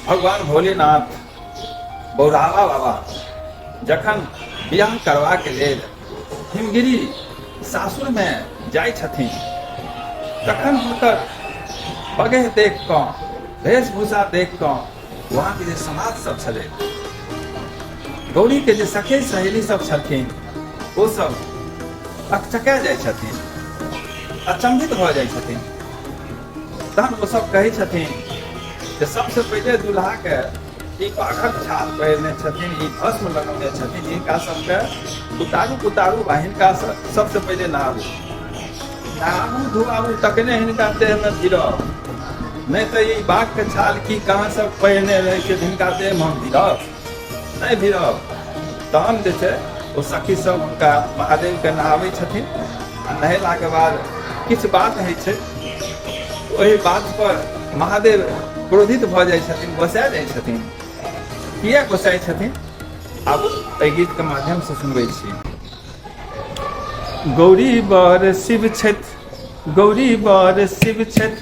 भगवान भोलेनाथ बौराहा बाबा जखन बियाह करवा के लेल हिमगिरी सासुर में जाय छथिन तखन हुनकर बगह देख कऽ वेशभूषा देख कऽ वहाँ के जे समाज सब छलै, गौरी के जे सखी सहेली सब छलखिन ओ सब अकचका जाइ छथिन, अचंभित भऽ जाइ छथिन। तहन ओ सब कहै छथिन जे सबसे पहिले दुल्हा के ई पाखक छाल पहिरने छथिन, ई भस्म लगौने छथिन, हिनका सबके उतारू आ हिनका सबसे पहिले नहाबू धुआबू तखने हिनका देह में भिड़ब, नहीं तो ई बाघ के छाल की कहाँ सब पहिरने रहे छै हिनका देह में हम भिड़ब नहीं भिड़ब। तहन जे छै ओ सखी सब हुनका महादेव के नहाबै छथिन आ नहेला के बाद किछु बात होइ छै, ओहि बात पर महादेव क्रोधित भऽ जाइ छथिन, गोसा जाइ छथिन। किया गोसाई छथिन आब एहि गीत के माध्यम से सुनबै छी। गौरी बर शिव छथि, गौरी बर शिव छथि,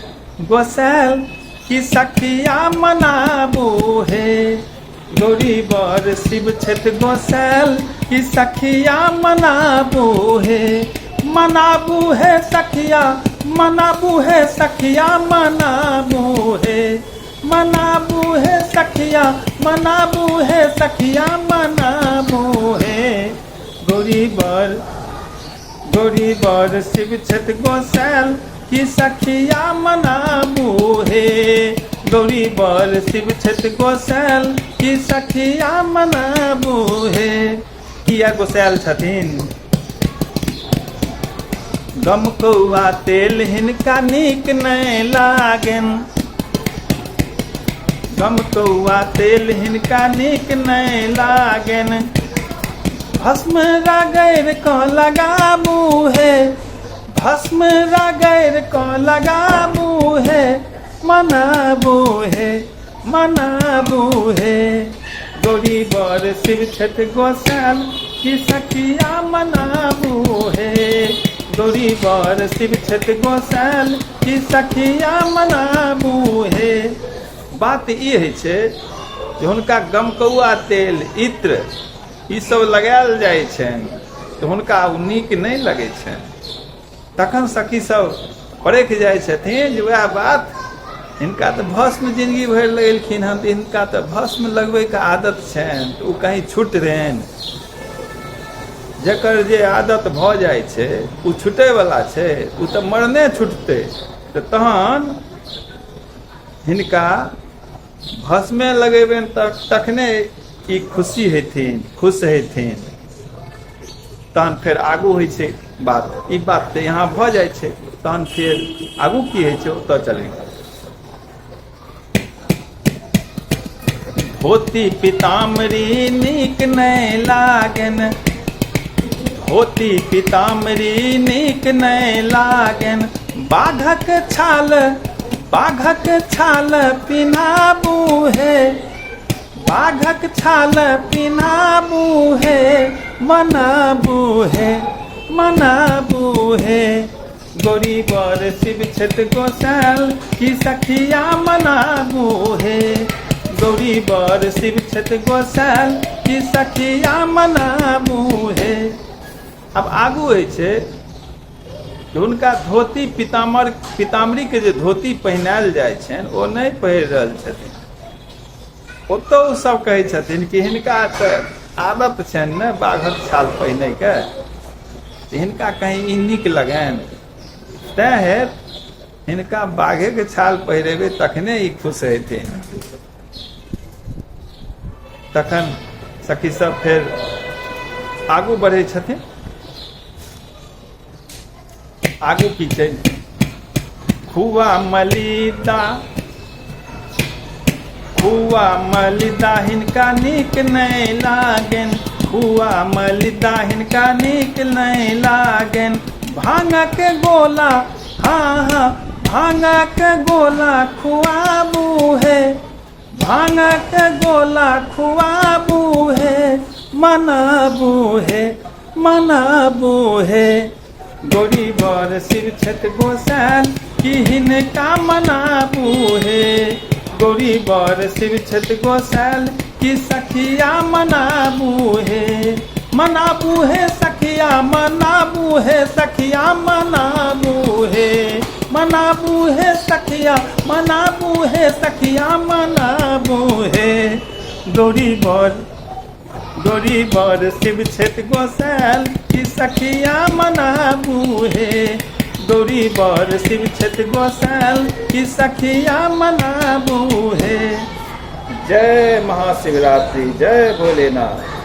गोसाल की सखिया मनाबू हे। गौरी बर शिव छथि, गोसाल की सखिया मनाबू हे। मनाबू है सखिया, मनाबू है सखिया, मनाबू है, मनाबू है सखिया, मनाबू है सखिया, मनाबू है। गौरी बर शिव छथि, गोसाल की सखिया मनाबू हे। गौरी बर शिव छथि, गोसाल की सखिया मनाबू हे। किया गोसाल छथिन? गमकौआ तेल हिनका नीक नहीं लागन, गमकौआ तेल हिनका नीक नहीं लागन। भस्म रगैर को लगाबू है, भस्म रगैर को लगाबू है, मनाबू है, मनाबू है। गौरी बर शिव छथि, गोसाल की सखिया मनाबू है। गौरी बर शिव छथि, गोसाल की सखिया मनाबू है। बात ई होइ छै जे हुनका गमकौआ तेल, इत्र ई सब लगायल जाइ छनि तऽ हुनका नीक नहि लगै छनि। तखन सखी सब परख जाइ छथिन जे वएह बात, हिनका तऽ भस्म जिंदगी भरि लगेलखिन हन, तऽ हिनका तऽ भस्म लगबैके आदत छनि, तऽ ओ कहीं छूट रहनि। जकर जे आदत भऽ जाइ छै ओ छूटैवला छै, ओ तऽ मरने छूटतै। तऽ तहन हिनका भस्मे लगेबनि तखने ई खुशी हेथिन, खुश हेथिन। तहन फेर आगू होइ छै बात, ई बात तऽ यहाँ भऽ जाइ छै। तहन फेर आगू की होइ छै ओतऽ चलै। धोती पीताम्बरी नीक नहीं लागन, धोती पीताम्बरी नीक नहीं लागन। बाघक छाल, बाघक छाल पिन्हाबू है, बाघक छाल पिन्हाबू है, मनाबू है, मनाबू है। गौरी बर शिव छथि, गोसाल की सखिया मनाबू है। गौरी बर शिव छथि, गोसाल की सखिया मनाबू है। अब आगू होइ छै कि हुनका धोती पीताम्बरी के जे धोती पहिनायल जाइ छनि ओ नहि पहिर रहल छथिन। ओतौ सब कहै छथिन कि हिनका तऽ आदत छनि ने बाघक छाल पहिनैके, हिनका कहीं ई नीक लगनि, तैं हेत हिनका बाघेके छाल पहिरेबै तखने ई खुश हेथिन। तखन सखी सब फेर आगू बढ़ै छथिन। आगू की छै? खुआ मलिदा, खुआ मलिदा हिनका नीक नहीं लागन, खुआ मलिदा हिनका नीक नहीं लागन। भांगक गोला, हाँ हाँ भांगक गोला खुआबू है, भांगक गोला खुआबू है, मनाबू है, मनाबू है। गौरी बर शिव छथि, गोसाल की हिनका मनाबू है। गौरी बर शिव छत गोसाल की सखिया मनाबू हे सखिया मनाबू हे सखिया मनाबू हे सखिया मनाबू हे सखिया मनाबू हे गौरी बर शिव छत गोसाल की सखिया मनाबू हे गौरी बर शिव छत गोसाल की सखिया मनाबू है। जय महाशिवरात्रि, जय भोलेनाथ।